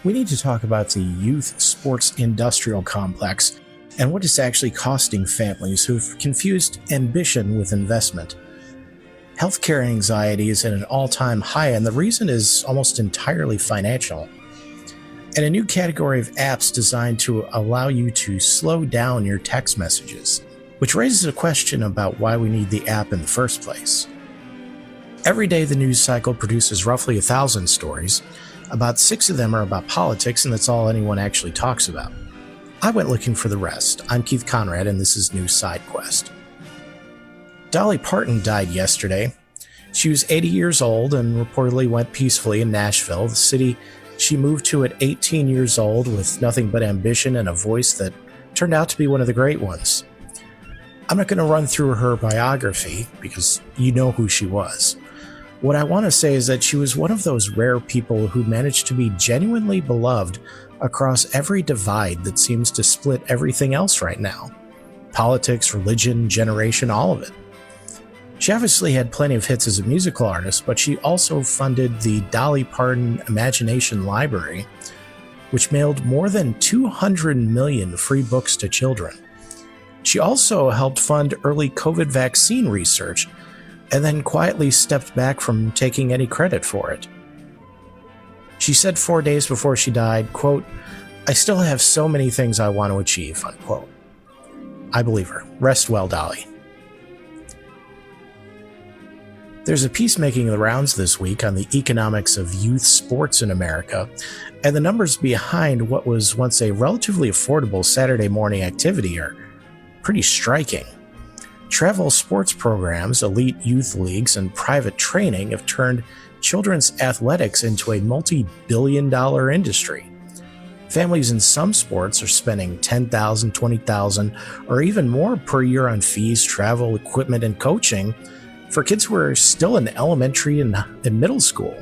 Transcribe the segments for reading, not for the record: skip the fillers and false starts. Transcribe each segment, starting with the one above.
We need to talk about the youth sports industrial complex and what it's actually costing families who've confused ambition with investment. Healthcare anxiety is at an all-time high, and the reason is almost entirely financial. And a new category of apps designed to allow you to slow down your text messages, which raises a question about why we need the app in the first place. Every day, the news cycle produces roughly 1,000 stories. About 6 of them are about politics, and that's all anyone actually talks about. I went looking for the rest. I'm Keith Conrad, and this is News Side Quest. Dolly Parton died yesterday. She was 80 years old and reportedly went peacefully in Nashville, the city she moved to at 18 years old with nothing but ambition and a voice that turned out to be one of the great ones. I'm not going to run through her biography because you know who she was. What I want to say is that she was one of those rare people who managed to be genuinely beloved across every divide that seems to split everything else right now. Politics, religion, generation, all of it. She obviously had plenty of hits as a musical artist, but she also funded the Dolly Parton Imagination Library, which mailed more than 200 million free books to children. She also helped fund early COVID vaccine research, and then quietly stepped back from taking any credit for it. She said 4 days before she died, quote, "I still have so many things I want to achieve," unquote. I believe her. Rest well, Dolly. There's a piece making the rounds this week on the economics of youth sports in America, and the numbers behind what was once a relatively affordable Saturday morning activity are pretty striking. Travel sports programs, elite youth leagues, and private training have turned children's athletics into a multi-billion-dollar industry. Families in some sports are spending $10,000, $20,000, or even more per year on fees, travel, equipment, and coaching for kids who are still in elementary and middle school.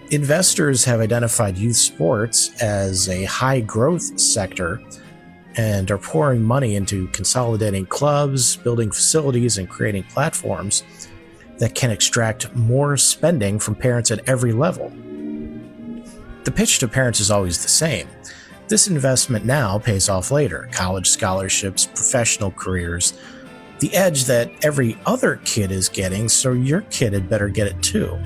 Investors have identified youth sports as a high-growth sector and are pouring money into consolidating clubs, building facilities, and creating platforms that can extract more spending from parents at every level. The pitch to parents is always the same. This investment now pays off later: college scholarships, professional careers, the edge that every other kid is getting, so your kid had better get it too.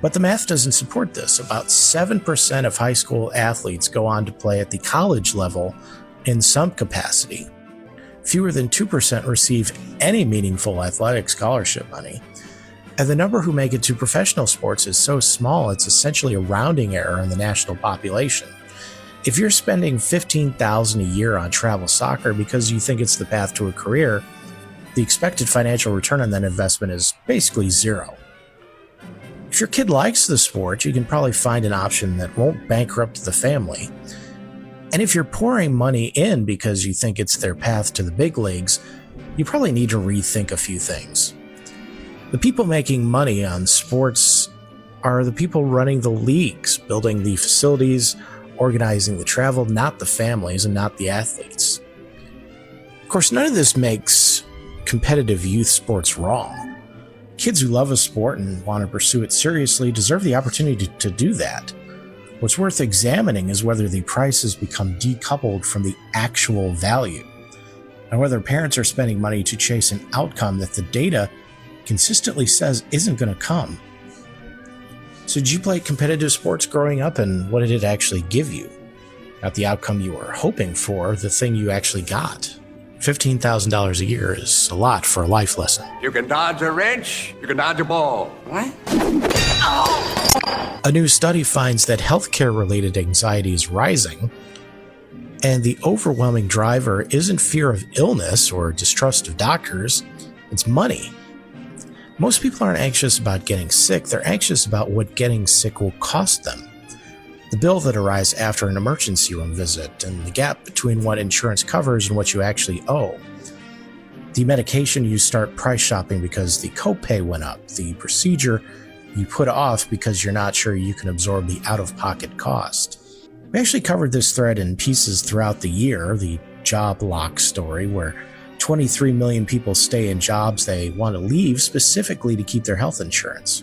But the math doesn't support this. About 7% of high school athletes go on to play at the college level in some capacity. Fewer than 2% receive any meaningful athletic scholarship money. And the number who make it to professional sports is so small, it's essentially a rounding error in the national population. If you're spending $15,000 a year on travel soccer because you think it's the path to a career, the expected financial return on that investment is basically zero. If your kid likes the sport, you can probably find an option that won't bankrupt the family. And if you're pouring money in because you think it's their path to the big leagues, you probably need to rethink a few things. The people making money on sports are the people running the leagues, building the facilities, organizing the travel, not the families and not the athletes. Of course, none of this makes competitive youth sports wrong. Kids who love a sport and want to pursue it seriously deserve the opportunity to do that. What's worth examining is whether the prices become decoupled from the actual value, and whether parents are spending money to chase an outcome that the data consistently says isn't going to come. So did you play competitive sports growing up, and what did it actually give you? Not the outcome you were hoping for, the thing you actually got. $15,000 a year is a lot for a life lesson. You can dodge a wrench, you can dodge a ball. What? A new study finds that healthcare-related anxiety is rising, and the overwhelming driver isn't fear of illness or distrust of doctors, it's money. Most people aren't anxious about getting sick, they're anxious about what getting sick will cost them. The bill that arrives after an emergency room visit, and the gap between what insurance covers and what you actually owe. The medication you start price shopping because the copay went up, the procedure you put off because you're not sure you can absorb the out-of-pocket cost. We actually covered this thread in pieces throughout the year, the job lock story, where 23 million people stay in jobs they want to leave specifically to keep their health insurance.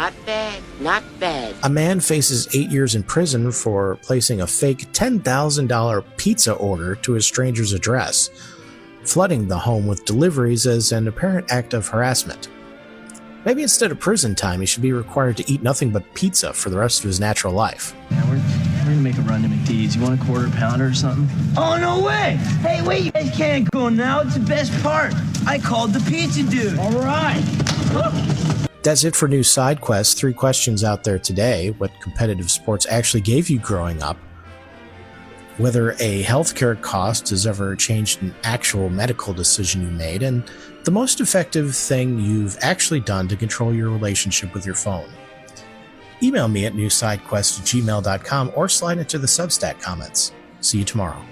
Not bad, not bad. A man faces 8 years in prison for placing a fake $10,000 pizza order to a stranger's address, flooding the home with deliveries as an apparent act of harassment. Maybe instead of prison time, he should be required to eat nothing but pizza for the rest of his natural life. Yeah, we're gonna make a run to McDee's. You want a quarter pounder or something? Oh, no way! Hey, wait, you guys can't go now. It's the best part. I called the pizza dude. All right. That's it for new side quests. 3 questions out there today. What competitive sports actually gave you growing up? Whether a healthcare cost has ever changed an actual medical decision you made, and the most effective thing you've actually done to control your relationship with your phone. Email me at newsidequest@gmail.com or slide into the Substack comments. See you tomorrow.